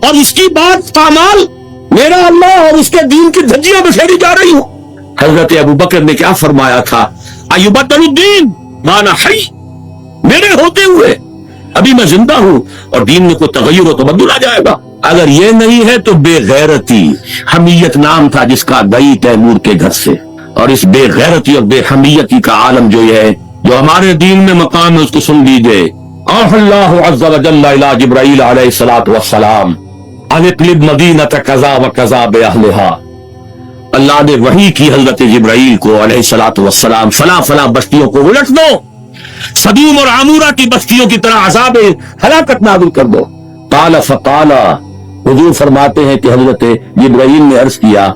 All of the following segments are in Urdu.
اور اس کی بات پامال میرا اللہ اور اس کے دین کی دھجیاں بکھیری جا رہی ہوں۔ حضرت ابو بکر نے کیا فرمایا تھا؟ ایبدل الدین وانا حی، میرے ہوتے ہوئے ابھی میں زندہ ہوں اور دین میں کوئی تغیر و تبدل آ جائے گا۔ اگر یہ نہیں ہے تو بے غیرتی، حمیت نام تھا جس کا گئی تیمور کے گھر سے، اور اس بے غیرتی اور بے حمیتی کا عالم جو ہے، جو ہمارے دین میں مقام ہے، اس کو سن لیجئے۔ اوحى اللہ عز وجل الى جبرائیل علیہ الصلوۃ والسلام ان اقلب مدینۃ کذا وکذا باہلھا، اللہ نے وحی کی حضرت جبرائیل کو علیہ الصلوۃ والسلام، فلاں فلاں بستیوں کو الٹ دو، صدوم اور عمورہ کی بستیوں کی طرح عذاب ہلاکت نازل کر دو۔ قال فقال، حضور فرماتے ہیں کہ حضرت جبرائیل نے عرض کیا،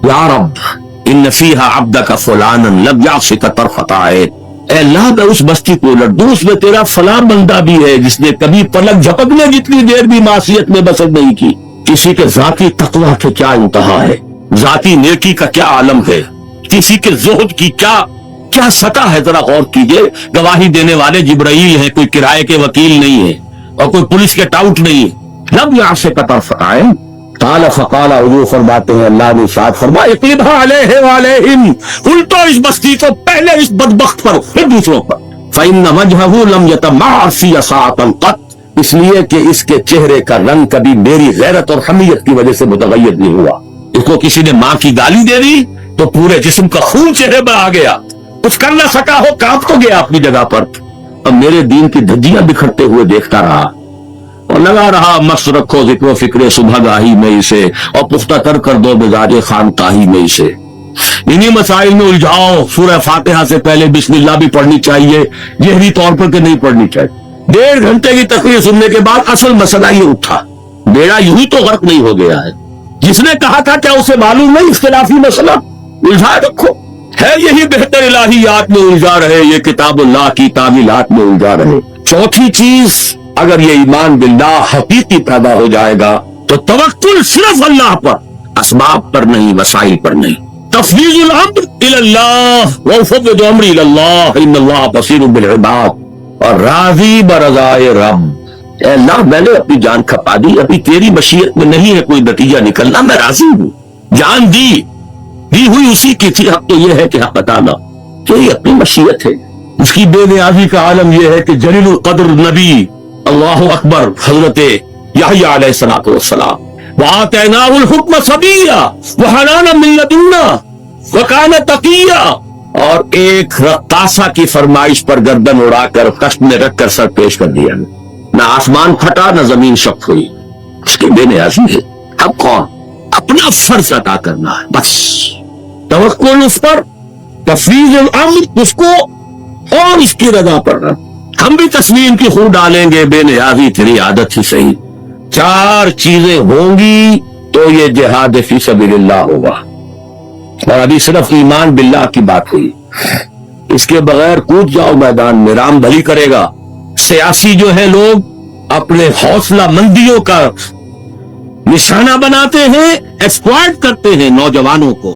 یا رب ان فیہا عبدک فلانا لم یعصک طرفۃ عین، اے اللہ میں اس بستی کو الٹ دوں، اس میں تیرا فلاں بندہ بھی ہے جس نے کبھی پلک جھپکنے جتنی دیر بھی معصیت میں بسر نہیں کی۔ کسی کے ذاتی تقویٰ کے کیا انتہا ہے، ذاتی نیکی کا کیا عالم ہے، کسی کے زہد کی کیا سطح ہے، ذرا غور کیجئے۔ گواہی دینے والے جبرائیل ہیں، کوئی کرائے کے وکیل نہیں ہے اور کوئی پولیس کے ٹاؤٹ نہیں ہے۔ لم یعصک طرفۃ عین، قال فقال، حضور فرماتے ہیں اللہ نے ارشاد فرمایا، اقلبھا علیہ وعلیہم، الٹو اس بستی کو، پہلے اس بدبخت پر پھر دوسروں پر۔ فإن وجہہ لم یتمعر فی ساعۃ قط، اس لیے کہ اس کے چہرے کا رنگ کبھی میری غیرت اور حمیت کی وجہ سے متغیر نہیں ہوا۔ اس کو کسی نے ماں کی گالی دے دی تو پورے جسم کا خون چہرے پر آ گیا، کچھ کر نہ سکا ہو، کانپ تو گیا اپنی جگہ پر۔ اب میرے دین کی دھجیاں بکھرتے ہوئے دیکھتا رہا اور لگا رہا، مست رکھو ذکر و فکر صبح گاہی میں اسے، اور پختہ تر کر دو مزاج خانقاہی میں اسے۔ انہی مسائل میں الجھاؤ۔ سورہ فاتحہ سے پہلے بسم اللہ بھی پڑھنی چاہیے، جہری طور پر کہ نہیں پڑھنی چاہیے۔ 1.5 گھنٹے کی تقریر سننے کے بعد اصل مسئلہ یہ اٹھا، بیڑا یوں تو غرق نہیں ہو گیا ہے؟ جس نے کہا تھا کیا اسے معلوم نہیں اختلافی مسئلہ؟ الجھائے رکھو، ہے یہی بہتر الہیات میں الجھا رہے، یہ کتاب اللہ کی تعمیلات میں الجھا رہے۔ چوتھی چیز، اگر یہ ایمان باللہ حقیقی پیدا ہو جائے گا تو توکل صرف اللہ پر، اسباب پر نہیں، وسائل پر نہیں۔ تفویض الامر الی اللہ وافوض امری الی اللہ ان اللہ بصیر بالعباد، اور راضی برضائے رب، اے اللہ میں نے اپنی جان کھپا دی، ابھی تیری مشیت میں نہیں ہے کوئی نتیجہ نکلنا، میں راضی ہوں، جان دی ہوئی اسی کی تھی، حق تو یہ ہے کہ حق بتانا، کہ یہ اپنی مشیت ہے۔ اس کی بے نیازی کا عالم یہ ہے کہ جلیل القدر نبی، اللہ اکبر، حضرت یحییٰ علیہ الصلوۃ والسلام، وآتیناہ الحکم صبیّا وحنانا من لدنا وکان تقیّا، اور ایک رقاصہ کی فرمائش پر گردن اڑا کر کشت میں رکھ کر سر پیش کر دیا، نہ آسمان پھٹا نہ زمین شق ہوئی۔ اس کی بے نیازی ہے۔ اب کون؟ اپنا فرض ادا کرنا ہے، بس توکل اس پر، تفویض الامر اس کو، اور اس کی رضا پر۔ ہم بھی تسلیم کی خون ڈالیں گے، بے نیازی تیری عادت ہی صحیح۔ 4 چیزیں ہوں گی تو یہ جہاد فی سبیل اللہ ہوگا، اور ابھی صرف ایمان باللہ کی بات ہوئی، اس کے بغیر کود جاؤ میدان میں، رام بھلی کرے گا۔ سیاسی جو ہے لوگ اپنے حوصلہ مندیوں کا نشانہ بناتے ہیں، ایکسپلائٹ کرتے ہیں نوجوانوں کو۔